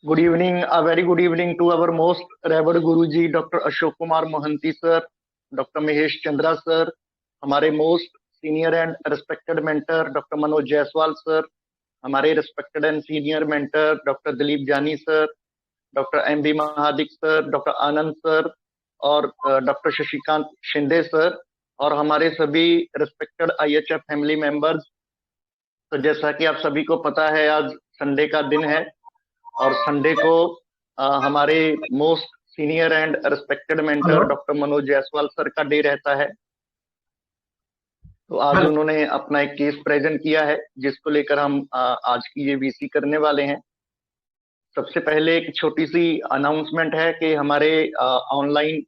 Good evening, a very good evening to our most revered Guruji, Dr. Ashok Kumar Mohanty sir, Dr. Mahesh Chandra sir, हमारे most senior and respected mentor Dr. Manoj Jaiswal sir, हमारे respected and senior mentor Dr. Dilip Jani sir, Dr. M.B. Mahadik sir, Dr. Anand sir और doctor Shashikant Shinde sir और हमारे सभी respected IHF family members. तो जैसा कि आप सभी को पता है, आज संडे का दिन है और संडे को हमारे most senior and respected mentor doctor Manoj Jaiswal sir का डे रहता है। तो आज उन्होंने अपना एक केस प्रेजेंट किया है जिसको लेकर हम आज की ये वीसी करने वाले हैं। सबसे पहले एक छोटी सी अनाउंसमेंट है कि हमारे ऑनलाइन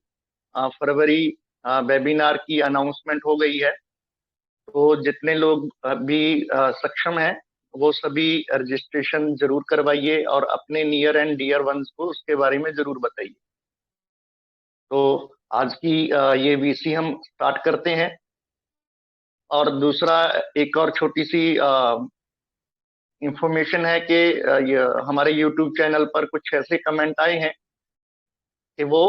फरवरी वेबिनार की अनाउंसमेंट हो गई है। तो जितने लोग भी सक्षम हैं वो सभी रजिस्ट्रेशन जरूर करवाइए और अपने नियर एंड डियर वंस को उसके बारे में जरूर बताइए। तो आज की ये वीसी हम स्टार्ट करते हैं। और दूसरा एक और छोटी सी इंफॉर्मेशन है कि हमारे यूट्यूब चैनल पर कुछ ऐसे कमेंट आए हैं कि वो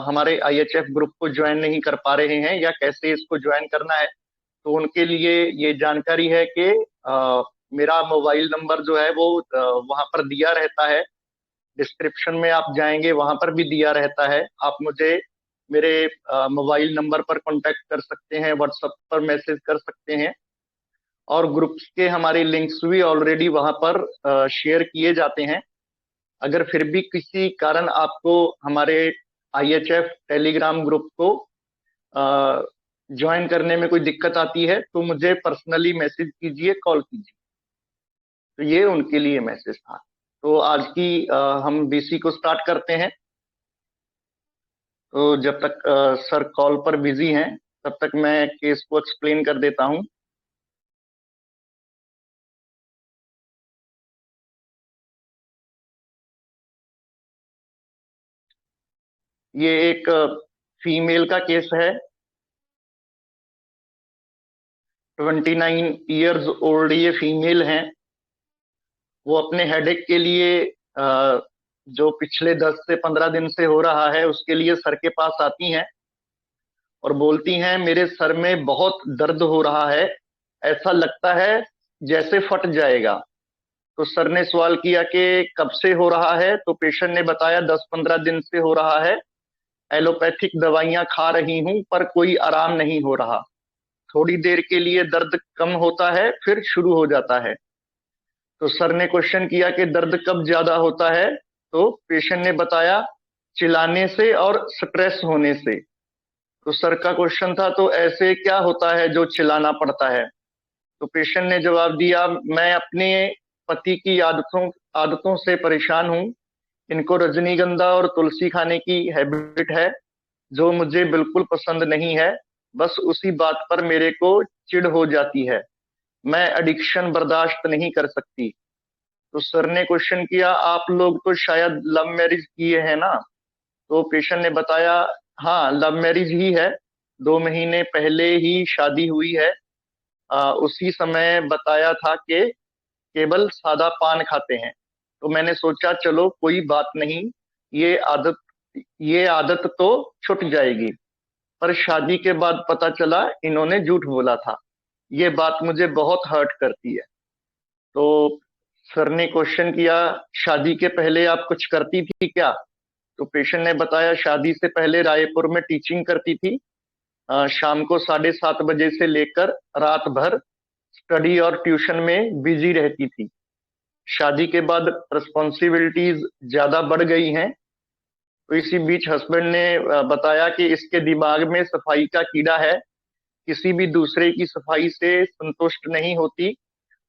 हमारे आईएचएफ ग्रुप को ज्वाइन नहीं कर पा रहे हैं या कैसे इसको ज्वाइन करना है। तो उनके लिए ये जानकारी है कि मेरा मोबाइल नंबर जो है वो वहां पर दिया रहता है, डिस्क्रिप्शन में आप जाएंगे वहां पर भी दिया रहता है। आप मुझे मेरे मोबाइल नंबर पर कांटेक्ट कर सकते हैं, व्हाट्सएप पर मैसेज कर सकते हैं और ग्रुप्स के हमारे लिंक्स भी ऑलरेडी वहां पर शेयर किए जाते हैं। अगर फिर भी किसी कारण आपको हमारे आईएचएफ टेलीग्राम ग्रुप को ज्वाइन करने में कोई दिक्कत आती है तो मुझे पर्सनली मैसेज कीजिए, कॉल कीजिए। तो ये उनके लिए मैसेज था। तो आज की हम बीसी को स्टार्ट करते हैं। तो जब तक सर कॉल पर बिजी हैं तब तक मैं केस को एक्सप्लेन कर देता हूं। ये एक फीमेल का केस है। 29 इयर्स ओल्ड ये फीमेल हैं। वो अपने हेडेक के लिए जो पिछले 10 से 15 दिन से हो रहा है उसके लिए सर के पास आती हैं और बोलती हैं मेरे सर में बहुत दर्द हो रहा है, ऐसा लगता है जैसे फट जाएगा। तो सर ने सवाल किया कि कब से हो रहा है, तो पेशेंट ने बताया 10-15 दिन से हो रहा है, एलोपैथिक दवाइयां खा रही हूं पर कोई आराम नहीं हो रहा। थोड़ी देर के लिए दर्द कम होता है फिर शुरू हो जाता है। तो सर ने क्वेश्चन किया कि दर्द कब ज्यादा होता है, तो पेशेंट ने बताया चिल्लाने से और स्ट्रेस होने से। तो सर का क्वेश्चन था तो ऐसे क्या होता है जो चिल्लाना पड़ता है। तो पेशेंट ने जवाब दिया मैं अपने पति की आदतों आदतों से परेशान हूँ। इनको रजनीगंधा और तुलसी खाने की हैबिट है जो मुझे बिल्कुल पसंद नहीं है। बस उसी बात पर मेरे को चिढ़ हो जाती है। मैं एडिक्शन बर्दाश्त नहीं कर सकती। तो सर ने क्वेश्चन किया आप लोग तो शायद लव मैरिज किए हैं ना। तो पेशेंट ने बताया हाँ लव मैरिज ही है, 2 महीने पहले ही शादी हुई है। उसी समय बताया था कि केवल सादा पान खाते हैं। तो मैंने सोचा चलो कोई बात नहीं, ये आदत ये आदत तो छूट जाएगी। पर शादी के बाद पता चला इन्होंने झूठ बोला था। ये बात मुझे बहुत हर्ट करती है। तो सर ने क्वेश्चन किया शादी के पहले आप कुछ करती थी क्या। तो पेशेंट ने बताया शादी से पहले रायपुर में टीचिंग करती थी। शाम को 7:30 बजे से लेकर रात भर स्टडी और ट्यूशन में बिजी रहती थी। शादी के बाद रिस्पॉन्सिबिलिटीज ज्यादा बढ़ गई हैं। तो इसी बीच हस्बैंड ने बताया कि इसके दिमाग में सफाई का कीड़ा है, किसी भी दूसरे की सफाई से संतुष्ट नहीं होती,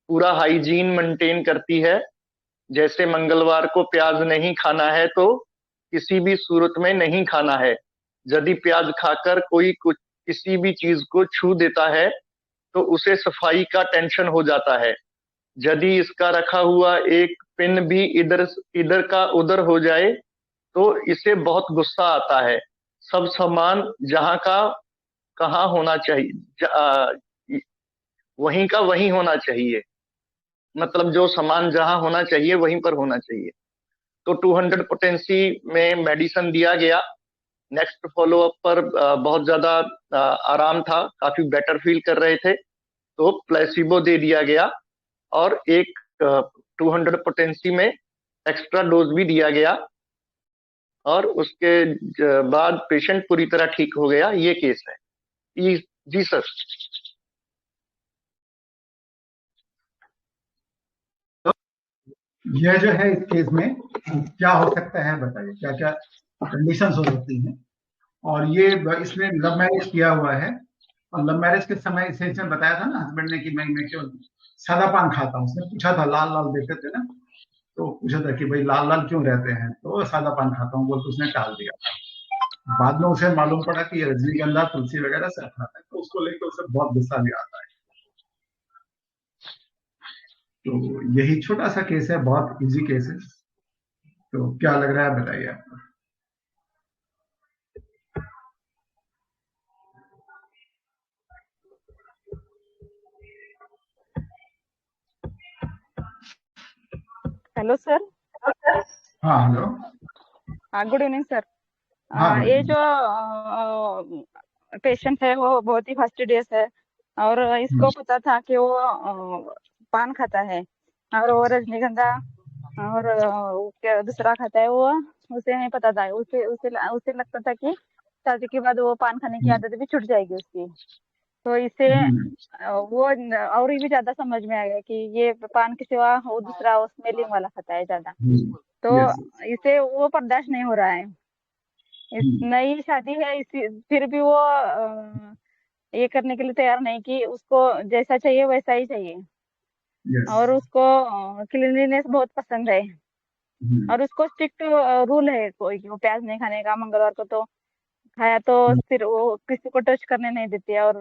पूरा हाइजीन मेंटेन करती है। जैसे मंगलवार को प्याज नहीं खाना है तो किसी भी सूरत में नहीं खाना है। यदि प्याज खाकर कोई कुछ किसी भी चीज को छू देता है तो उसे सफाई का टेंशन हो जाता है। यदि इसका रखा हुआ एक पिन भी इधर इधर का उधर हो जाए तो इसे बहुत गुस्सा आता है। सब सामान जहां का कहाँ होना चाहिए, वहीं का वहीं होना चाहिए। मतलब जो सामान जहां होना चाहिए वहीं पर होना चाहिए। तो 200 पोटेंसी में मेडिसिन दिया गया। नेक्स्ट फॉलोअप पर बहुत ज्यादा आराम था, काफी बेटर फील कर रहे थे, तो प्लेसिबो दे दिया गया और एक 200 पोटेंसी में एक्स्ट्रा डोज भी दिया गया और उसके बाद पेशेंट पूरी तरह ठीक हो गया। ये केस है। जी सर। यह जो है इस केस में क्या हो सकता है बताइए, क्या क्या कंडीशंस हो सकती हैं। और ये इसने लव मैरिज किया हुआ है और लव मैरिज के समय इसे इसने बताया था ना हस्बैंड ने कि मैं क्यों सादा पान खाता हूँ। उसने पूछा था, लाल लाल देते थे ना, तो पूछा था कि भाई लाल लाल क्यों रहते हैं, तो सादा पान खाता हूँ बोल के उसने टाल दिया था। बाद में उसे मालूम पड़ा कि ये रजनीगंधा तुलसी वगैरह सब खाता है, तो उसको लेकर उसे बहुत गुस्सा भी आता है। तो यही छोटा सा केस है, बहुत इजी केस है। तो क्या लग रहा है बताइए आपको। Hello sir. हाँ हेलो। Good evening sir. हाँ ये जो पेशेंट है वो बहुत ही फास्टिडियस है और इसको पता था कि वो पान खाता है और वो रजनीगंधा और क्या दूसरा खाता है वो उसे नहीं पता था। उसे उसे उसे लगता था कि शादी के बाद वो पान खाने की आदत भी छूट जाएगी उसकी। तो इसे वो और भी ज्यादा समझ में आ गया कि ये पान के सिवा वो दूसरा वो स्मेलिंग वाला खाता है ज्यादा। तो यस। इसे वो बर्दाश्त नहीं हो रहा है। इस नई शादी है इसी फिर भी वो ये करने के लिए तैयार नहीं कि उसको जैसा चाहिए वैसा ही चाहिए। और उसको क्लीनलीनेस बहुत पसंद है और उसको स्ट्रिक्ट रूल है कोई कि वो प्याज नहीं खाने का। मंगलवार को तो खाया तो फिर वो किसी को टच करने नहीं देती है और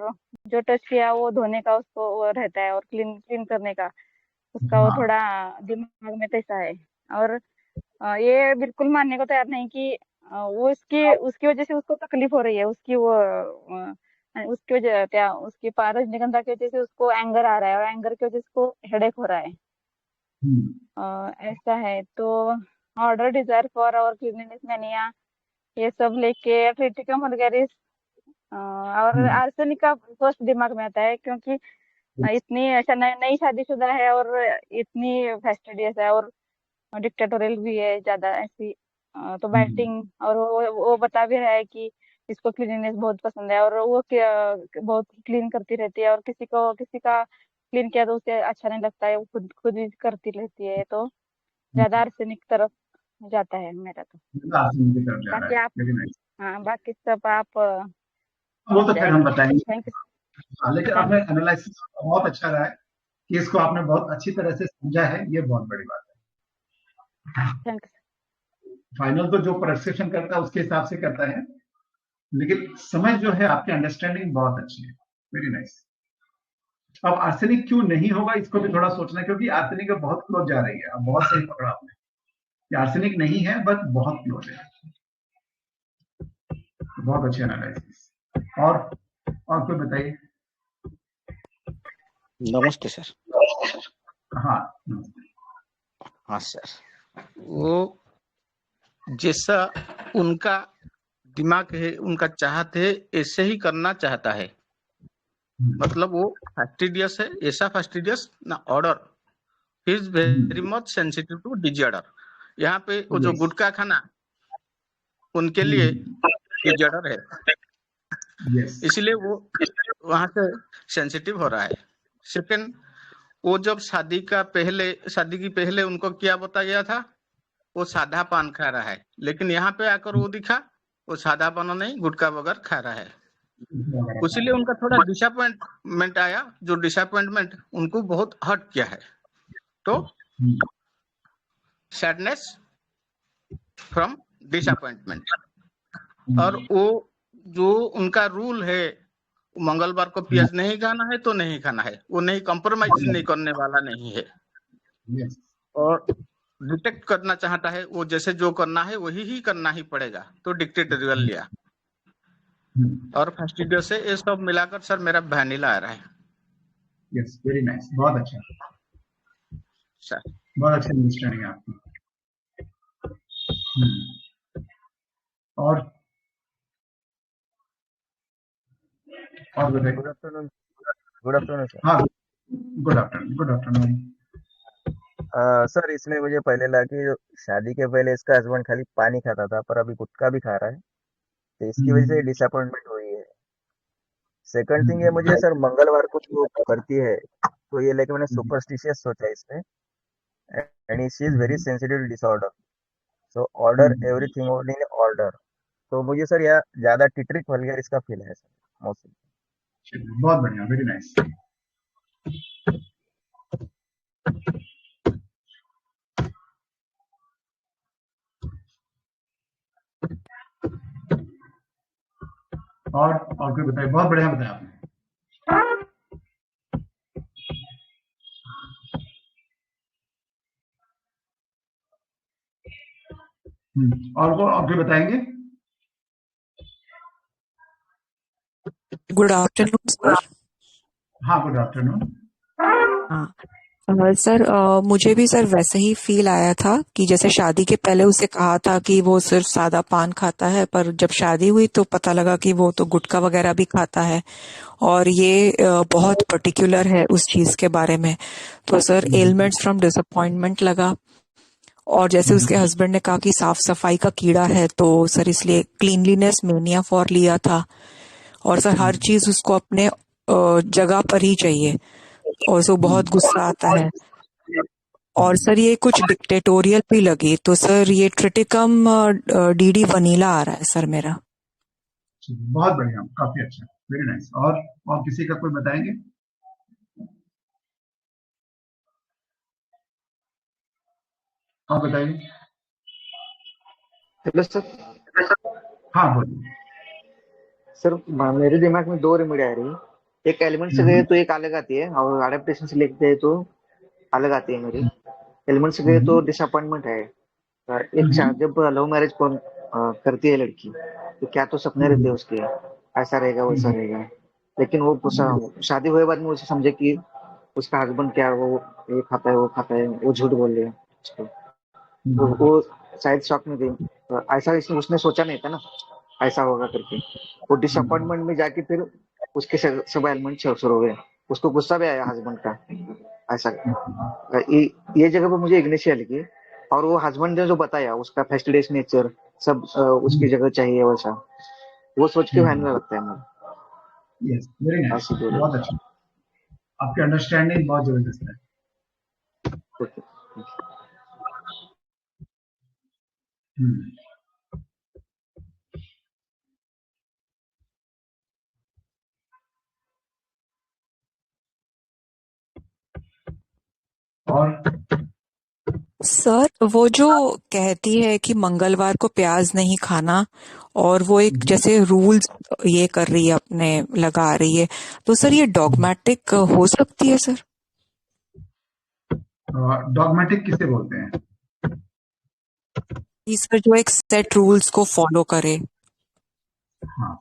जो टच किया वो धोने का उसको वो रहता है और क्लीन क्लीन करने का उसका वो थोड़ा दिमाग में पैसा है। और ये बिल्कुल मानने को तैयार नहीं कि वो उसकी उसकी वजह से उसको तकलीफ हो रही है। उसकी वो उसकी वजह क्या उसकी रजनीगंधा की वजह से उसको एंगर आ रहा है और एंगर की वजह से उसको हेडेक हो रहा है। ऐसा है तो ऑर्डर डिजायर फॉर और क्लीनिनेस मैनिया ये सब लेके ट्रिटिकम वगैरह और आर्सेनिक का फर्स्ट दिमाग में आता है क्योंकि इतनी ऐसा नई शादीशुदा है और इतनी फेस्टिडियस है और डिक्टेटोरियल भी है ज्यादा ऐसी। तो बैटिंग और वो बता भी रहा है कि इसको क्लीनिनेस बहुत पसंद है और वो बहुत क्लीन करती रहती है और किसी का क्लीन किया तो उसे अच्छा नहीं लगता है, वो खुद खुद ही करती रहती है। तो ज्यादा आर्सेनिक तरफ जाता है मेरा तो। बाकी आप हाँ बाकी सब आप वो तो फिर हम बताएंगे। Thank you. लेकिन आपने एनालिसिस बहुत अच्छा रहा है, केस को आपने बहुत अच्छी तरह से समझा है, ये बहुत बड़ी बात है। Thank you. फाइनल तो जो परसेप्शन करता है उसके हिसाब से करता है, लेकिन समझ जो है आपकी अंडरस्टैंडिंग बहुत अच्छी है। Very nice. अब आर्सेनिक क्यों नहीं होगा इसको भी थोड़ा सोचना है, क्योंकि आर्सेनिक बहुत क्लोज जा रही है। अब बहुत सही पकड़ा आपने, आर्सेनिक नहीं है बट बहुत क्लोज है। बहुत अच्छे एनालिसिस। और कोई बताइए। नमस्ते सर। हाँ हाँ सर, वो जैसा उनका दिमाग है, उनका चाहत है, ऐसे ही करना चाहता है। मतलब वो फास्टिडियस है, ऐसा फास्टिडियस ना order is very much sensitive to disorder. यहाँ पे वो जो गुटखा खाना उनके लिए डिजॉर्डर है, इसलिए वो वहां से सेंसिटिव हो रहा है। सेकंड, वो जब शादी की पहले उनको क्या बताया गया था, वो सादा पान खा रहा है, लेकिन यहाँ पे आकर वो दिखा वो सादा पान नहीं गुटखा वगैरह खा रहा है। उसीलिए उनका थोड़ा डिसअपॉइंटमेंट आया, जो डिसअपॉइंटमेंट उनको बहुत हर्ट किया है। तो सैडनेस फ्रॉम डिसअपॉइंटमेंट। और वो जो उनका रूल है, मंगलवार को प्याज नहीं खाना है तो नहीं खाना है, वो नहीं कॉम्प्रोमाइज नहीं करने वाला नहीं है। और डिटेक्ट करना चाहता है, वो जैसे जो करना है वही ही करना ही पड़ेगा, तो डिक्टेटोरियल लिया। और फास्टिडियस से ये सब मिलाकर सर मेरा वैनिला आ रहा है। यस, वेरी नाइस, बहुत अच्छा सर, बहुत अच्छा अंडरस्टैंडिंग है आपकी। और बताइए। Good afternoon. Good afternoon sir. हाँ, good afternoon. Good afternoon. Sir इसमें मुझे पहले लगा कि शादी के पहले इसका हस्बैंड खाली पानी खाता था, पर अभी गुटखा भी खा रहा है, तो इसकी वजह से डिसअपॉइंटमेंट हुई है। सेकंड थिंग है, मुझे सर मंगलवार को जो करती है, तो ये लेके मैंने सुपरस्टिशियस सोचा इसमें, and she is very sensitive disorder, so order everything in order. तो मुझे सर यह ज्यादा टिट्रिक वल्गर इसका फील है सर मोस्टली। बहुत बढ़िया, वेरी नाइस। और कोई बताइए। बहुत बढ़िया बताया आपने। और कोई बताएंगे? Good afternoon sir. हाँ, गुड आफ्टरनून। हाँ सर, मुझे भी सर वैसे ही फील आया था कि जैसे शादी के पहले उसे कहा था कि वो सिर्फ सादा पान खाता है, पर जब शादी हुई तो पता लगा कि वो तो गुटखा वगैरह भी खाता है, और ये बहुत पर्टिकुलर है उस चीज के बारे में। तो सर एलिमेंट्स फ्रॉम डिसअपॉइंटमेंट लगा, और जैसे उसके हस्बैंड ने कहा कि साफ सफाई का कीड़ा है, तो सर इसलिए क्लीनलीनेस मेनिया फॉर लिया था। और सर हर चीज उसको अपने जगह पर ही चाहिए, और सो बहुत गुस्सा आता है। और सर ये कुछ डिक्टेटोरियल भी लगी, तो सर ये ट्रिटिकम डीडी वनीला आ रहा है सर मेरा। बहुत बढ़िया, काफी अच्छा, वेरी नाइस। और किसी का कोई बताएंगे? और बताइए। Hello sir. हाँ, बोलिए। सर मेरे दिमाग में दो रेमेडी आ रही है। एक एलिमेंट से गए तो एक अलग आती है, और अडेप्टेशन से लेके गए तो अलग आती है मेरी। एलिमेंट से गए तो डिसअपॉइंटमेंट है। जब लव मैरिज कौन करती है लड़की, तो क्या तो सपने रहते हैं उसके, ऐसा रहेगा वैसा रहेगा, लेकिन वो शादी हुए बाद में उसे समझे कि उसका हस्बैंड क्या वो ये खाता है वो खाता है, वो झूठ बोल रहे हैं उसको। वो शायद शॉक में गई, ऐसा उसने सोचा नहीं था ना ऐसा होगा करके। वो डिसअपॉइंटमेंट में जाके फिर उसके सब एलिमेंट शुरू हो गए। उसको गुस्सा भी आया हस्बैंड का, ऐसा। ये जगह पे मुझे इग्निशिया लगी। और वो हस्बैंड ने जो बताया उसका फेस्टिडेस नेचर सब उसकी जगह चाहिए वैसा, वो सोच के भयानक लगता है मुझे। यस, वेरी नाइस, बहुत अच्छा। आपकी अंडरस्टैंडिंग बहुत जबरदस्त है। और सर वो जो कहती है कि मंगलवार को प्याज नहीं खाना, और वो एक जैसे रूल्स ये कर रही है अपने लगा रही है, तो सर ये डॉगमेटिक हो सकती है सर? डॉगमेटिक किसे बोलते हैं? सर जो एक सेट रूल्स को फॉलो करे। हाँ,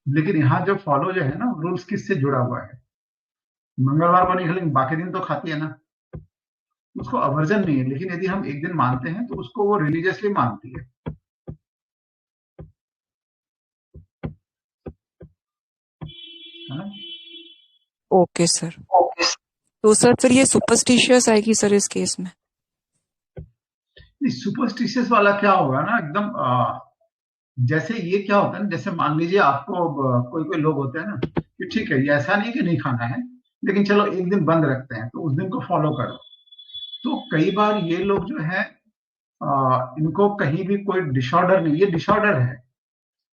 लेकिन यहाँ जो फॉलो जो है ना, रूल्स किससे जुड़ा हुआ है? मंगलवार को नहीं, लेकिन बाकी दिन तो खाती है ना, उसको अवर्जन नहीं है। लेकिन यदि हम एक दिन मानते हैं तो उसको वो रिलीजियसली मानती है ना? Okay sir. तो सर फिर ये सुपरस्टिशियस आएगी सर इस केस में? सुपरस्टिशियस वाला क्या होगा ना, एकदम जैसे ये क्या होता है ना, जैसे मान लीजिए आपको कोई कोई लोग होते हैं ना कि ठीक है, ये ऐसा नहीं कि नहीं खाना है, लेकिन चलो एक दिन बंद रखते हैं, तो उस दिन को फॉलो करो। तो कई बार ये लोग जो है इनको कहीं भी कोई डिसऑर्डर नहीं, ये डिसऑर्डर है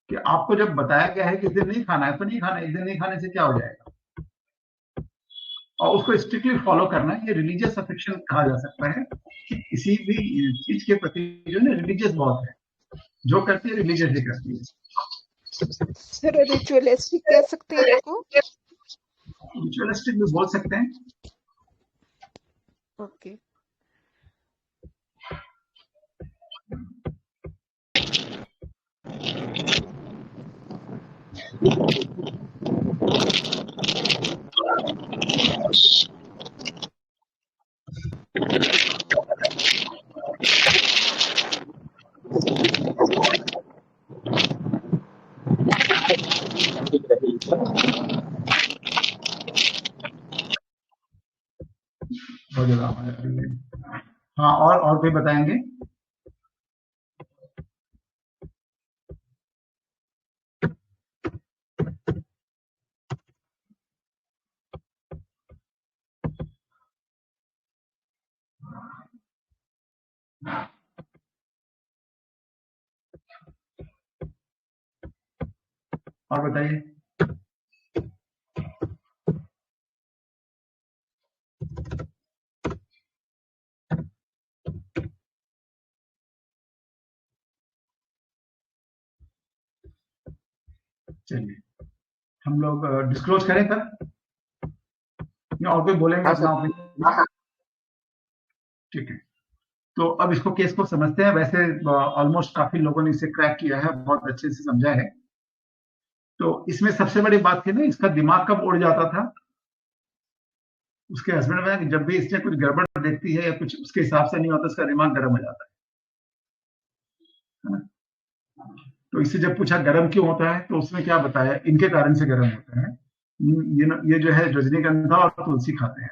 कि आपको जब बताया गया है कि इस दिन नहीं खाना है तो नहीं खाना। एक दिन नहीं खाने से क्या हो जाएगा, और उसको स्ट्रिक्टली फॉलो करना, ये रिलीजियस अफेक्शन कहा जा सकता है कि किसी भी चीज के प्रति जो है रिलीजियस बहुत है, जो करती है रिलीजियसली करती है। सर रिचुअलिस्टिक कह सकते हैं इसको? रिचुअलिस्टिक भी बोल सकते हैं। ओके। बहुत ज्यादा आवाज आ रही है। हाँ, और कोई बताएंगे? और बताइए। चलिए, हम लोग डिस्क्लोज करें तब, या और कोई बोलेंगे हाँ अपना सर। ओपिनियन? ठीक है, तो अब इसको केस को समझते हैं। वैसे ऑलमोस्ट काफी लोगों ने इसे क्रैक किया है, बहुत अच्छे से समझा है। तो इसमें सबसे बड़ी बात थी ना, इसका दिमाग कब उड़ जाता था उसके हस्बैंड में, कि जब भी इसने कुछ गड़बड़ देखती है या कुछ उसके हिसाब से नहीं होता, इसका दिमाग गर्म हो जाता है ना। तो इससे जब पूछा गर्म क्यों होता है, तो उसने क्या बताया, इनके कारण से गर्म होता है। ये जो है रजनीगंधा और तुलसी खाते हैं,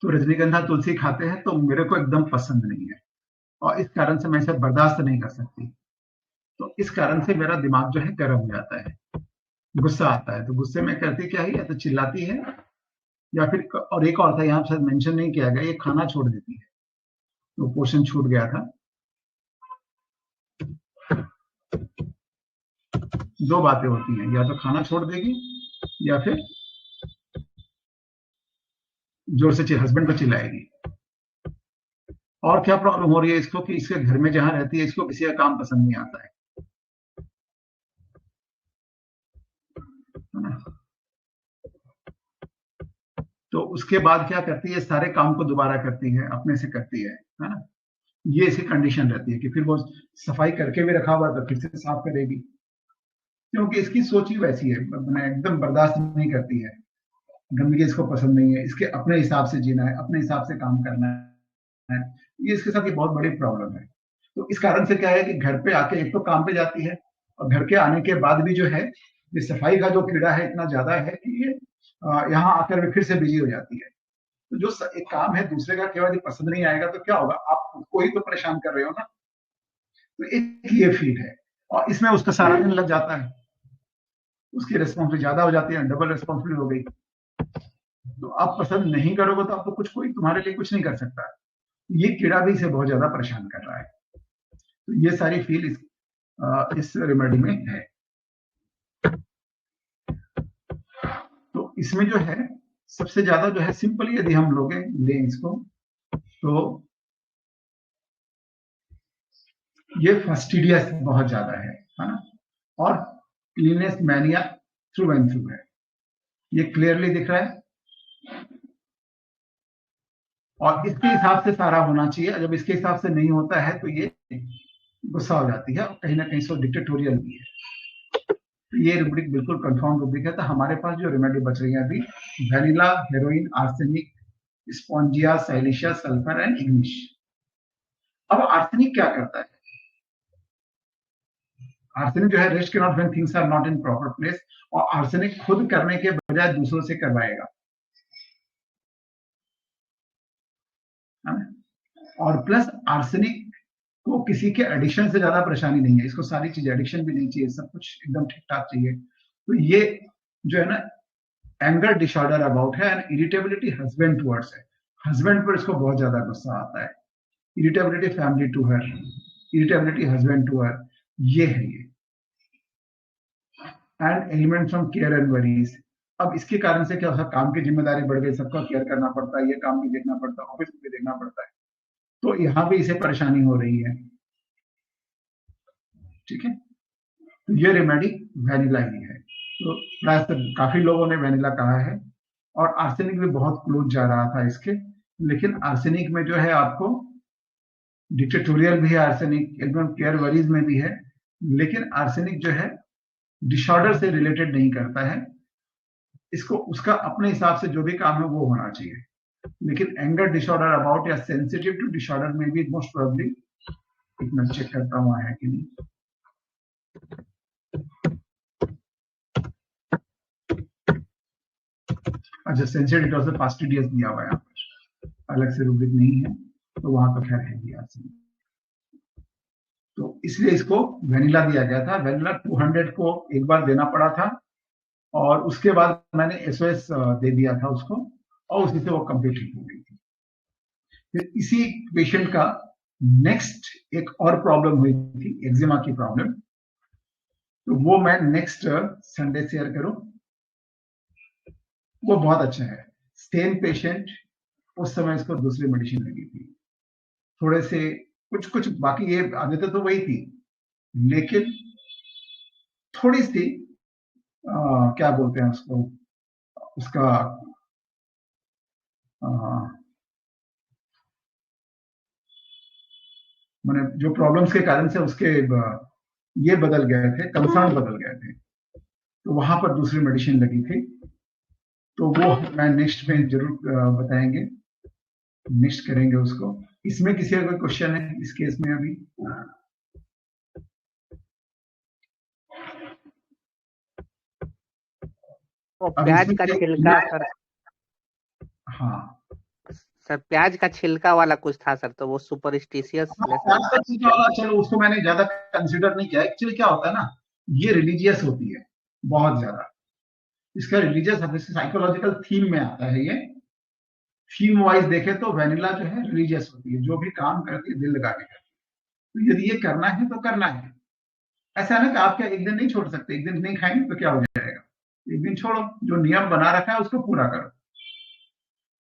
तो रजनीगंधा तुलसी खाते हैं, तो मेरे को एकदम पसंद नहीं है और इस कारण से मैं इसे बर्दाश्त नहीं कर सकती। तो इस कारण से मेरा दिमाग जो है गर्म हो जाता है, गुस्सा आता है। तो गुस्से में करती क्या है, या तो चिल्लाती है, या फिर और एक और था, यहाँ शायद मेंशन नहीं किया गया, ये खाना छोड़ देती है। तो पोर्शन छूट गया था। दो बातें होती हैं, या तो खाना छोड़ देगी या फिर जोर से हस्बैंड को चिल्लाएगी। और क्या प्रॉब्लम हो रही है इसको, कि इसके घर में जहां रहती है इसको किसी का काम पसंद नहीं आता है ना। तो उसके बाद क्या करती है, सारे काम को दोबारा करती है, अपने से करती है ना। ये ऐसी कंडीशन रहती है कि फिर वो सफाई करके भी रखा हुआ तो फिर से साफ करेगी, क्योंकि इसकी सोच ही वैसी है, मैं एकदम बर्दाश्त नहीं करती है गंदगी, इसको पसंद नहीं है, इसके अपने हिसाब से जीना है, अपने हिसाब से काम करना है। ये इसके साथ ये बहुत बड़ी प्रॉब्लम है। तो इस कारण से क्या है कि घर पे आके एक तो काम पे जाती है, और घर के आने के बाद भी जो है ये सफाई का जो कीड़ा है इतना ज्यादा है कि ये यहाँ आकर भी फिर से बिजी हो जाती है। तो जो एक काम है दूसरे का केवल पसंद नहीं आएगा तो क्या होगा, आप खुद ही तो परेशान कर रहे हो ना। तो एक ये फील है, और इसमें उसका सारा दिन लग जाता है, उसकी रिस्पॉन्सिबिलिटी ज्यादा हो जाती है, डबल रिस्पॉन्सिबिलिटी हो गई। तो आप पसंद नहीं करोगे तो आपको कोई तुम्हारे लिए कुछ नहीं कर सकता। ये कीड़ा भी इसे बहुत ज्यादा परेशान कर रहा है। तो ये सारी फील इस रेमेडी में है। तो इसमें जो है सबसे ज्यादा जो है सिंपल, यदि हम लोग लें इसको, तो ये फास्टिडियस बहुत ज्यादा है ना, और cleanness mania through and through है, ये क्लियरली दिख रहा है। और इसके हिसाब से सारा होना चाहिए, जब इसके हिसाब से नहीं होता है तो ये गुस्सा हो जाती है, और कहीं ना कहीं सो डिक्टेटोरियल भी है। तो ये रुब्रिक बिल्कुल कंफर्म रुब्रिक है। तो हमारे पास जो रेमेडी बच रही है अभी, vanilla, heroin, arsenic, spongia, silicea, sulphur and ignis. अब आर्सेनिक क्या करता है, आर्सेनिक जो है rest can not when things are not in proper place, और आर्सेनिक खुद करने के बजाय दूसरों से करवाएगा, और प्लस आर्सेनिक को किसी के एडिक्शन से ज्यादा परेशानी नहीं है, इसको सारी चीजें एडिक्शन भी नहीं चाहिए, सब कुछ एकदम ठीक ठाक चाहिए। तो ये जो है ना एंगर डिसऑर्डर अबाउट है, एंड इरिटेबिलिटी हस्बैंड टुवर्ड्स है, हस्बैंड पर इसको बहुत ज्यादा गुस्सा आता है, irritability family to her, irritability husband to her, ये है ये। And element from care and worries. अब इसके कारण से क्या होता है, काम की जिम्मेदारी बढ़ गई, सबका केयर करना पड़ता है, ये काम भी देखना पड़ता है, ऑफिस भी देखना पड़ता है, तो यहाँ भी इसे परेशानी हो रही है। ठीक है, तो ये रेमेडी वेनिला ही है। तो प्राय काफी लोगों ने वेनिला कहा है, और आर्सेनिक भी बहुत क्लोज जा रहा था इसके, लेकिन आर्सेनिक में जो है आपको डिक्टेटोरियल भी है, आर्सेनिक एकदम केयर वरीज में भी है, लेकिन आर्सेनिक जो है डिसऑर्डर से रिलेटेड नहीं करता है, इसको उसका अपने हिसाब से जो भी काम है वो होना चाहिए। लेकिन एंगर डिसऑर्डर अबाउट या सेंसिटिव टू डिसऑर्डर में भी मोस्ट प्रोबेबली, एक मिनट चेक करता हूँ है कि नहीं। अच्छा, सेंसिटिविटी से फास्टिडियस दिया हुआ है यहाँ पर, अलग से रूब्रिक नहीं है, तो वहां तो खैर है दिया। तो इसलिए इसको वेनिला दिया गया था। वेनिला 200 को एक बार देना पड़ा था, और उसके बाद मैंने एसओएस दे दिया था उसको, और उसी से वो कंप्लीट ठीक हो गई थी। फिर इसी पेशेंट का नेक्स्ट एक और प्रॉब्लम हुई थी, एक्जिमा की प्रॉब्लम, तो वो मैं नेक्स्ट संडे शेयर करूं। वो बहुत अच्छा है, सेम पेशेंट, उस समय इसको दूसरी मेडिसिन लगी थी, थोड़े से कुछ बाकी ये आदतें तो वही थी, लेकिन थोड़ी सी क्या बोलते हैं उसको, उसका मैंने जो प्रॉब्लम्स के कारण से उसके ये बदल गए थे, कंसर्न बदल गए थे, तो वहां पर दूसरी मेडिसिन लगी थी। तो वो मैं नेक्स्ट में जरूर बताएंगे, नेक्स्ट करेंगे उसको। इसमें किसी का कोई क्वेश्चन है इस केस में अभी? वो प्याज का छिलका सर, हाँ सर प्याज का छिलका वाला कुछ था सर, तो वो सुपरस्टिशियस चलो उसको मैंने ज्यादा कंसिडर नहीं किया। एक्चुअली क्या होता है ना, ये रिलीजियस होती है बहुत ज्यादा, इसका रिलीजियस साइकोलॉजिकल थीम में आता है। ये थीम वाइज देखे तो वेनिला जो है रिलीजियस होती है, जो भी काम करती है दिल लगा के करती है। तो यदि ये करना है तो करना है, ऐसा है ना कि आप क्या एक दिन नहीं छोड़ सकते, एक दिन नहीं खाएंगे तो क्या हो जाएगा, एक दिन छोड़ो, जो नियम बना रखा है उसको पूरा करो।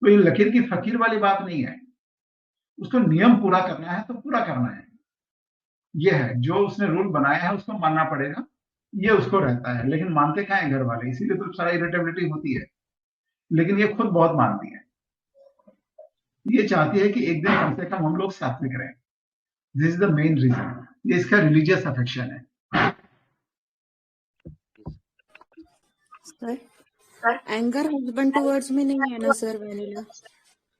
तो ये लकीर की फकीर वाली बात नहीं है, उसको नियम पूरा करना है तो पूरा करना है। ये है जो उसने रूल बनाया है उसको मानना पड़ेगा, ये उसको रहता है। लेकिन मानते क्या है घर वाले, इसीलिए तो सारा इरिटेबिलिटी होती है। लेकिन ये खुद बहुत मानती है, ये चाहती है कि एक दिन कम से कम हम लोग साथ में करें। This is the main reason, ये इसका रिलीजियस अफेक्शन है। सर एंगर हस्बैंड टुवर्ड्स में नहीं है ना सर वेनिला?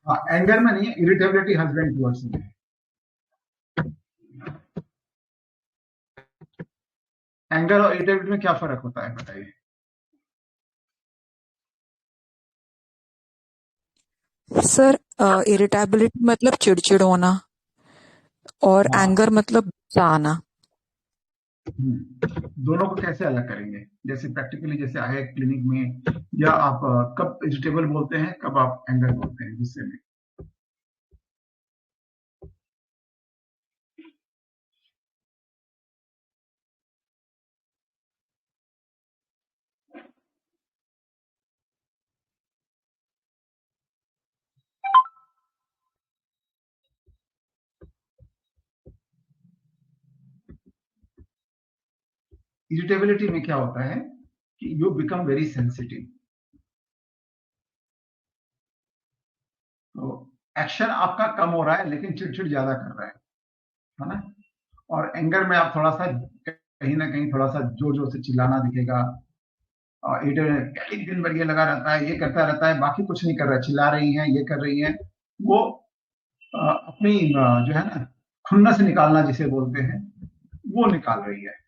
हाँ, एंगर में नहीं है, इरिटेबिलिटी हस्बैंड टुवर्ड्स में है। एंगर और इरिटेबिलिटी में क्या फर्क होता है बताइए? सर इरिटेबिलिटी मतलब चिड़चिड़ होना, और हाँ, एंगर मतलब गुस्सा आना। दोनों को कैसे अलग करेंगे? जैसे प्रैक्टिकली जैसे आए क्लिनिक में, या आप कब इरिटेबल बोलते हैं, कब आप एंगर बोलते हैं गुस्से में? इरिटेबिलिटी में क्या होता है कि यू बिकम वेरी सेंसिटिव, तो एक्शन आपका कम हो रहा है लेकिन चिड़चिड़ ज्यादा कर रहा है ना? और एंगर में आप थोड़ा सा कहीं ना कहीं थोड़ा सा जोर जोर से चिल्लाना दिखेगा, और एक दिन भर ये लगा रहता है, ये करता रहता है, बाकी कुछ नहीं कर रहा है, चिल्ला रही है, ये कर रही है, वो अपनी जो है ना खुन्नस निकालना जिसे बोलते हैं, वो निकाल रही है।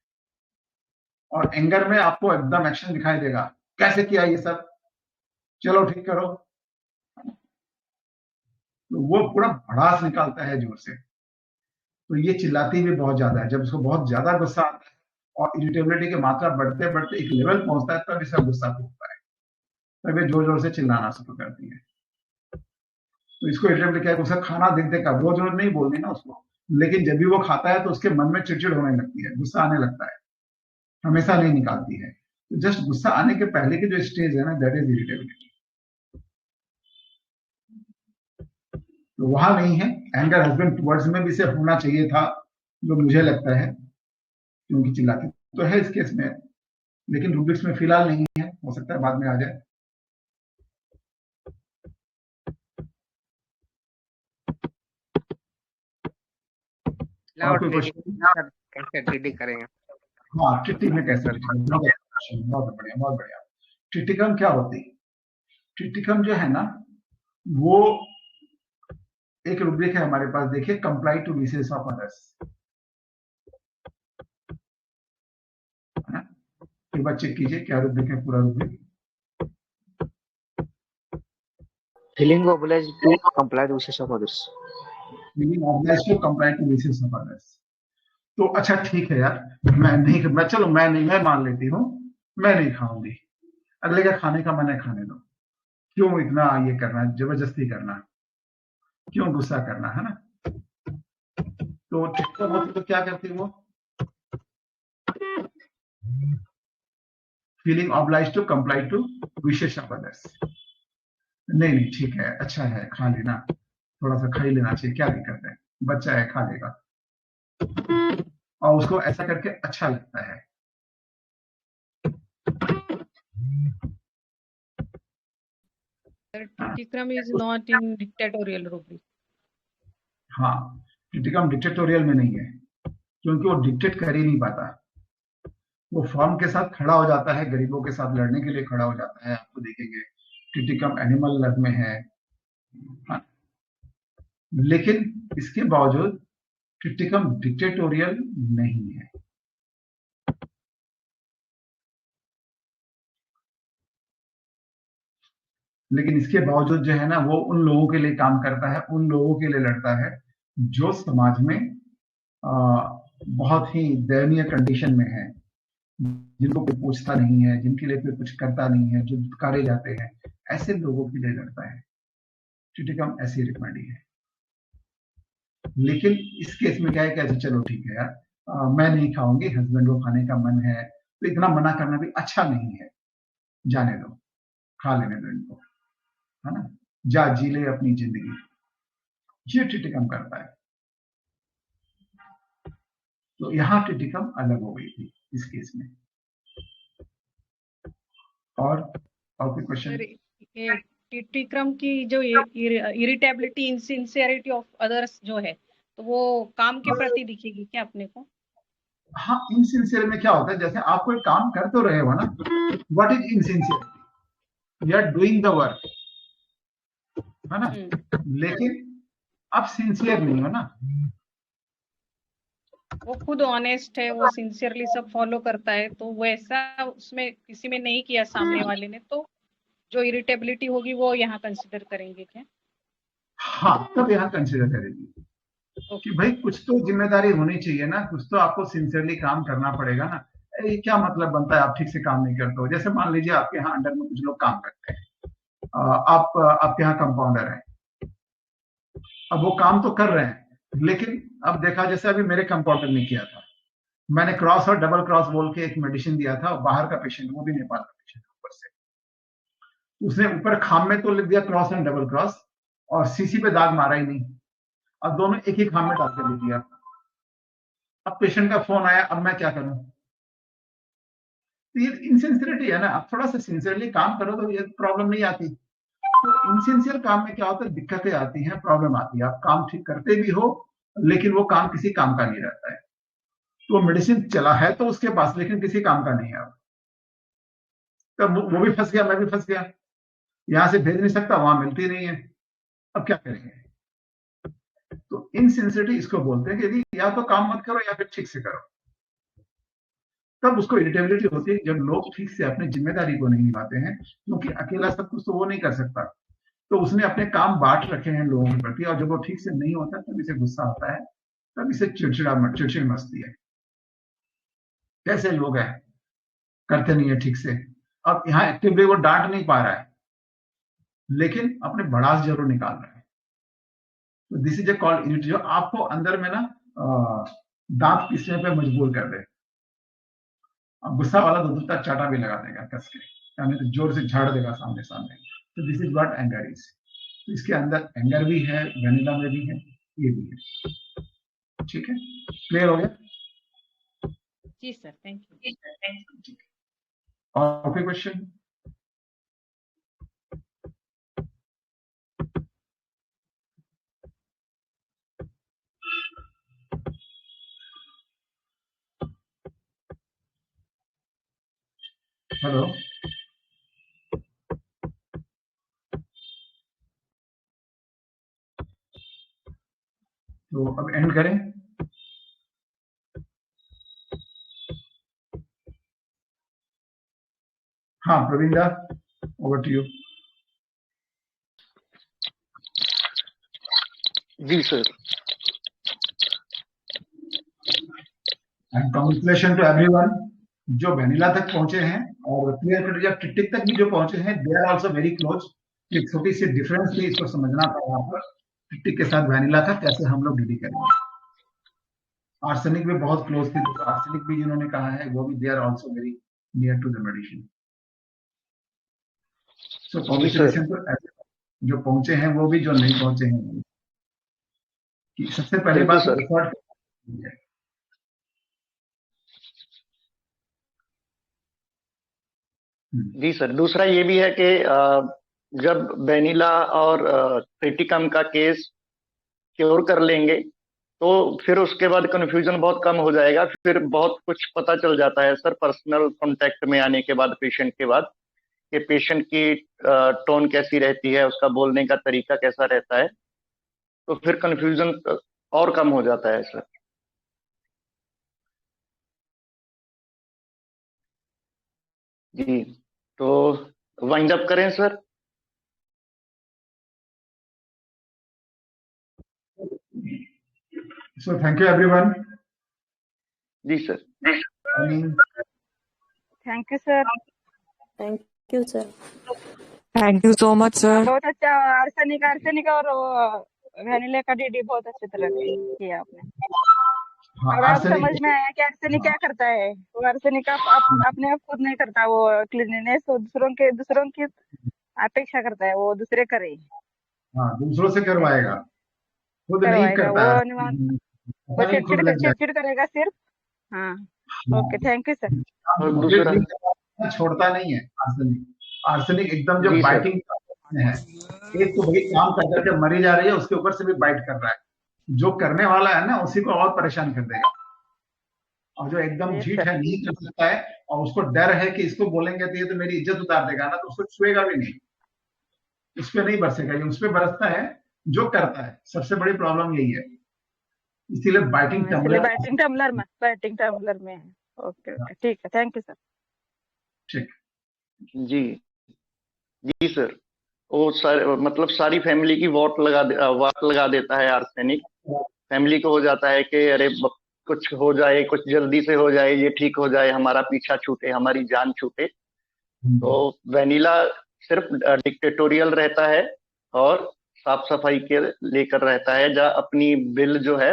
और एंगर में आपको एकदम एक्शन दिखाई देगा, कैसे किया ये सब, चलो ठीक करो, तो वो पूरा भड़ास निकालता है जोर से। तो ये चिल्लाती भी बहुत ज्यादा है। जब उसको बहुत ज्यादा गुस्सा आता है और इरिटेबिलिटी की मात्रा बढ़ते बढ़ते एक लेवल पहुंचता है, तब इसका गुस्सा फूटता है, तब ये जोर जोर से चिल्लाना शुरू करती है। तो इसको इरिटेबिलिटी क्या है, उसका खाना देखते का रोज रोज नहीं बोलनी ना उसको, लेकिन जब भी वो खाता है तो उसके मन में चिड़चिड़ होने लगती है, गुस्सा आने लगता है, हमेशा नहीं निकालती है। तो जस्ट गुस्सा आने के पहले की जो स्टेज है ना, दैट इज इरिटेबिलिटी। तो वहां नहीं है। एंगर हस्बैंड टुवर्ड्स में भी से होना चाहिए था, जो मुझे लगता है, क्योंकि चिल्लाती तो है इस केस में, लेकिन रूब्रिक्स में फिलहाल नहीं है, हो सकता है बाद में आ जाए। और कोई क्वेश्चन? कैसे टीडी करेंगे? हाँ, ट्रिटिक में कैसे? बहुत बढ़िया, बहुत बढ़िया। ट्रिटिकम क्या होती है? ट्रिटिकम जो है ना, वो एक रूब्रिक है हमारे पास, देखिए, comply to wishes of others, एक बार चेक कीजिए क्या रूब्रिक है, पूरा rubric. feeling obliged to comply the wishes of others. Feeling obliged to comply to wishes of others. तो अच्छा ठीक है यार, मैं मान लेती हूँ, मैं नहीं खाऊंगी, अगले का खाने का मन है, खाने दो, क्यों इतना ये करना, जबरदस्ती करना, क्यों गुस्सा करना, है ना। तो टिपिकल होती तो क्या करती वो, feeling obliged to comply to wishes of others. नहीं नहीं ठीक है, अच्छा है, खा लेना, थोड़ा सा खा ही लेना चाहिए, क्या दिक्कत है, बच्चा है खा लेगा, और उसको ऐसा करके अच्छा लगता है। Titikram is not in dictatorial rubric. हाँ, टिटिकम डिक्टेटोरियल में नहीं है, क्योंकि वो डिक्टेट कर ही नहीं पाता, वो फॉर्म के साथ खड़ा हो जाता है, गरीबों के साथ लड़ने के लिए खड़ा हो जाता है। आपको देखेंगे टिटिकम एनिमल लव में है, हाँ। लेकिन इसके बावजूद टिटिकम डिक्टेटोरियल नहीं है। लेकिन इसके बावजूद जो है ना, वो उन लोगों के लिए काम करता है, उन लोगों के लिए लड़ता है जो समाज में बहुत ही दयनीय कंडीशन में है, जिनको कोई पूछता नहीं है, जिनके लिए कोई कुछ करता नहीं है, जो दुत्कारे जाते हैं, ऐसे लोगों के लिए लड़ता है। टिटिकम ऐसी रिकमेंडी है। लेकिन इस केस में क्या है कि चलो ठीक है यार, मैं नहीं खाऊंगी, हस्बैंड को खाने का मन है, तो इतना मना करना भी अच्छा नहीं है, जाने दो, खा लेने दो इनको, है ना, जा जी ले अपनी जिंदगी, ये टिटिकम करता है। तो यहाँ टिटिकम अलग हो गई थी इस केस में। और कोई क्वेश्चन? टिटिक्रम की जो इरिटेबिलिटी, इनसिंसियरिटी ऑफ अदर्स जो है, तो वो काम के प्रति दिखेगी क्या अपने को? हाँ, इनसिंसियर में क्या होता है, जैसे आप कोई काम कर तो रहे हो ना, what is insincere, you are doing the work, है ना, लेकिन आप सिंसियर नहीं हो ना। वो खुद ऑनेस्ट है, वो सिंसियरली सब फॉलो करता है, तो वैसा उसमें किसी में नहीं किया सामने वाले ने, तो जो इरिटेबिलिटी होगी वो यहाँ कंसिडर करेंगे क्या? हाँ, तब यहाँ कंसिडर करेंगे कि भाई कुछ तो जिम्मेदारी होनी चाहिए ना, कुछ तो आपको सिंसियरली काम करना पड़ेगा ना। ये क्या मतलब बनता है आप ठीक से काम नहीं करते हो? जैसे मान लीजिए आपके यहाँ अंडर में कुछ लोग काम करते हैं, आपके यहाँ कंपाउंडर है, अब वो काम तो कर रहे हैं, लेकिन अब देखा जैसे अभी मेरे कंपाउंडर ने किया था, मैंने क्रॉस और डबल क्रॉस बोल के एक मेडिसिन दिया था, बाहर का पेशेंट, वो भी नेपाल का पेशेंट, ऊपर से उसने ऊपर खाम में तो लिख दिया क्रॉस एंड डबल क्रॉस, और सीसी पे दाग मारा ही नहीं, अब दोनों एक ही खाम में डाल के लिख दिया। अब पेशेंट का फोन आया, अब मैं क्या करूं? तो ये इनसिंसियरिटी है ना। अब थोड़ा सा सिंसियरली काम करो तो ये प्रॉब्लम नहीं आती। तो इनसिंसियर काम में क्या होता है, दिक्कतें आती हैं, प्रॉब्लम आती है। आप काम ठीक करते भी हो, लेकिन वो काम किसी काम का नहीं रहता है। तो मेडिसिन चला है तो उसके पास, लेकिन किसी काम का नहीं है। तब वो भी फंस गया, मैं भी फंस गया, यहां से भेज नहीं सकता, वहां मिलती नहीं है, अब क्या करेंगे? तो इनसिंसियरिटी इसको बोलते हैं कि यदि या तो काम मत करो या फिर ठीक से करो। तब उसको इरिटेबिलिटी होती है जब लोग ठीक से अपनी जिम्मेदारी को नहीं निभाते हैं, क्योंकि अकेला सब कुछ तो वो नहीं कर सकता। तो उसने अपने काम बांट रखे हैं लोगों के प्रति, और जब वो ठीक से नहीं होता तब इसे गुस्सा आता है, तब इसे चिड़चिड़ मचती है। कैसे लोग हैं, करते नहीं है ठीक से। अब यहाँ एक्टिवली वो डांट नहीं पा रहा है, लेकिन अपने भड़ास जरूर निकाल रहा है। तो this is a called irritability, जो आपको अंदर में ना दांत पीसने पे मजबूर कर दे। अब गुस्सा वाला तो दूसरा चाटा भी लगा देगा कस के, यानी तो जोर से झाड़ देगा सामने सामने। तो this is what anger is. तो इसके अंदर एंगर भी है, वैनिला में भी है, ये भी है। ठीक है, क्लियर हो गया? जी सर, थैंक यू। और कोई क्वेश्चन? हेलो, तो अब एंड करें? हाँ Praveen da, over to you. जी sir. And congratulation to everyone जो वेनिला तक पहुंचे हैं और क्लियर कट या टिक तक भी जो पहुंचे हैं, they are also very close. एक छोटी सी डिफरेंस थी, इसको समझना था वहां पर टिक के साथ वेनिला का कैसे हम लोग डीडी करेंगे। आर्सेनिक भी बहुत क्लोज थी, तो आर्सेनिक भी जिन्होंने कहा है वो भी they are also very near to the medicine. So congratulation to जो पहुंचे हैं वो भी, जो नहीं पहुंचे हैं। कि सबसे पहली बात एफर्ट है। जी सर, दूसरा ये भी है कि जब वेनिला और क्रिटिकम का केस क्योर कर लेंगे तो फिर उसके बाद कंफ्यूजन बहुत कम हो जाएगा, फिर बहुत कुछ पता चल जाता है सर पर्सनल कांटेक्ट में आने के बाद, पेशेंट के बाद, कि पेशेंट की टोन कैसी रहती है, उसका बोलने का तरीका कैसा रहता है, तो फिर कंफ्यूजन और कम हो जाता है सर। जी, तो वाइंड अप करें sir. So thank you everyone. जी sir. Thank you sir. Thank you sir. Thank you so much sir. बहुत अच्छा आर्सेनिक और वेनिला का डीडी बहुत अच्छी तरह से किया आपने। और अब समझ में आया कि आर्सेनिक क्या करता है। वो आर्सेनिक अपने आप खुद नहीं करता, वो क्लीनलीनेस दूसरों की अपेक्षा करता है, वो दूसरे करे। हाँ, दूसरों से करवाएगा, खुद नहीं करता है। वो चिड़चिड़ करेगा सिर्फ। हाँ, ओके, थैंक यू सर। छोड़ता नहीं है आर्सेनिक एकदम जो बाइटिंग है, एक तो भाई काम कर करके मरी जा रही है, उसके ऊपर से भी बाइट कर रहा है। जो करने वाला है ना, उसी को और परेशान कर देगा। और जो एकदम झीठ है, नहीं कर सकता है, और उसको डर है कि इसको बोलेंगे तो ये तो मेरी इज्जत उतार देगा ना, तो उसको छुएगा भी नहीं, उस पर नहीं बरसेगा, ये उस पर बरसता है जो करता है। सबसे बड़ी प्रॉब्लम यही है, इसीलिए बाइटिंग टम्बलर में है। ओके, ठीक है, थैंक यू सर। ठीक। जी जी सर, वो मतलब सारी फैमिली की वाट लगा देता है आर्सेनिक। फैमिली को हो जाता है कि अरे कुछ हो जाए, कुछ जल्दी से हो जाए, ये ठीक हो जाए, हमारा पीछा छूटे, हमारी जान छूटे। तो वेनिला सिर्फ डिक्टेटोरियल रहता है और साफ सफाई के लेकर रहता है। जहाँ अपनी बिल जो है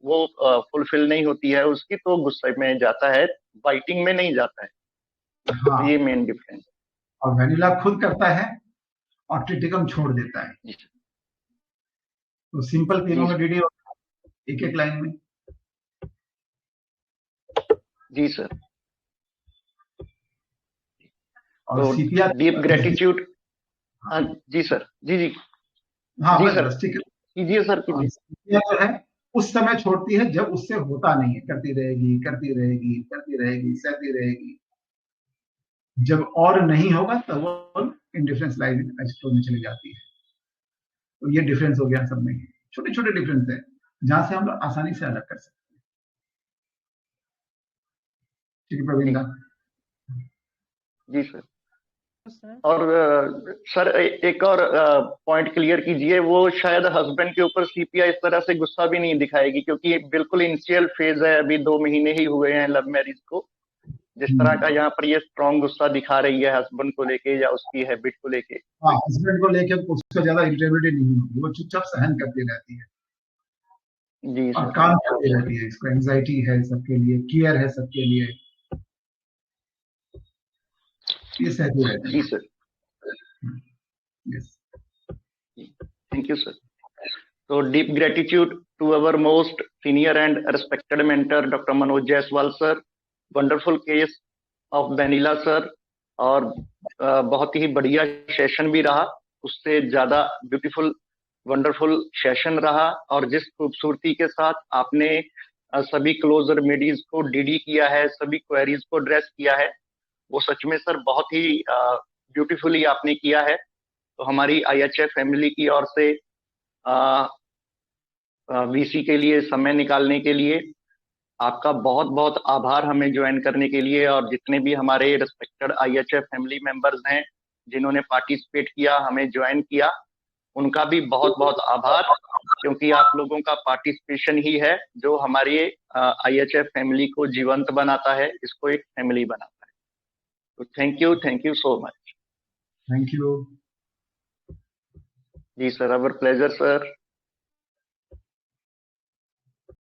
वो फुलफिल नहीं होती है उसकी, तो गुस्से में जाता है, बाइटिंग में नहीं जाता है। हाँ, ये मेन डिफरेंस। और वेनिला खुद करता है और क्रिटिकम छोड़ देता है। तो सिंपल तीनों में डीडी एक एक लाइन में। जी सर। और तो डीप ग्रेटिट्यूड। हाँ जी सर। जी जी हाँ जी बस सर, बस ठीक है। कीजिए सर, कीजिए। सीपिया जो है उस समय छोड़ती है जब उससे होता नहीं है, करती रहेगी करती रहेगी करती रहेगी, सहती रहेगी। जब और नहीं होगा तब वो इंडिफरेंस लाइन एक्सप्लोर में चली जाती है। तो ये डिफरेंस हो गया सब में, छोटे छोटे डिफरेंस है जहां से हम लोग आसानी से अलग कर सकते हैं। ठीक है प्रवीण दा। जी सर। और सर एक और पॉइंट क्लियर कीजिए, वो शायद हस्बैंड के ऊपर सीपिया इस तरह से गुस्सा भी नहीं दिखाएगी, क्योंकि बिल्कुल इनिशियल फेज है, अभी 2 महीने ही हुए हैं लव मैरिज को। जिस तरह का यहाँ पर ये स्ट्रॉन्ग गुस्सा दिखा रही है हस्बैंड को लेके या उसकी हैबिट को लेके। हाँ, हस्बैंड को लेके उसको ज्यादा इरिटेबिलिटी नहीं होगी, वो चुपचाप सहन करती रहती है। जी और सर। काम करती रहती है। इसको एंजाइटी है सबके लिए, केयर है सबके लिए, ये सहती रहती है। जी sir. Yes, thank you sir. तो deep gratitude to our most senior and respected mentor doctor Manoj Jaiswal sir. Wonderful case of vanilla sir, और बहुत ही बढ़िया सेशन भी रहा, उससे ज्यादा ब्यूटीफुल वंडरफुल सेशन रहा। और जिस खूबसूरती के साथ आपने सभी क्लोज रेमेडीज को डीडी किया है, सभी क्वेरीज को एड्रेस किया है, वो सच में सर बहुत ही ब्यूटीफुली आपने किया है। तो हमारी IHF फैमिली की ओर से VC के लिए समय निकालने के लिए आपका बहुत बहुत आभार, हमें ज्वाइन करने के लिए। और जितने भी हमारे रिस्पेक्टेड IHF फैमिली मेंबर्स हैं जिन्होंने पार्टिसिपेट किया, हमें ज्वाइन किया, उनका भी बहुत बहुत आभार, क्योंकि आप लोगों का पार्टिसिपेशन ही है जो हमारी IHF फैमिली को जीवंत बनाता है, इसको एक फैमिली बनाता है। तो thank you so much. Thank you. जी सर, अवर प्लेजर सर।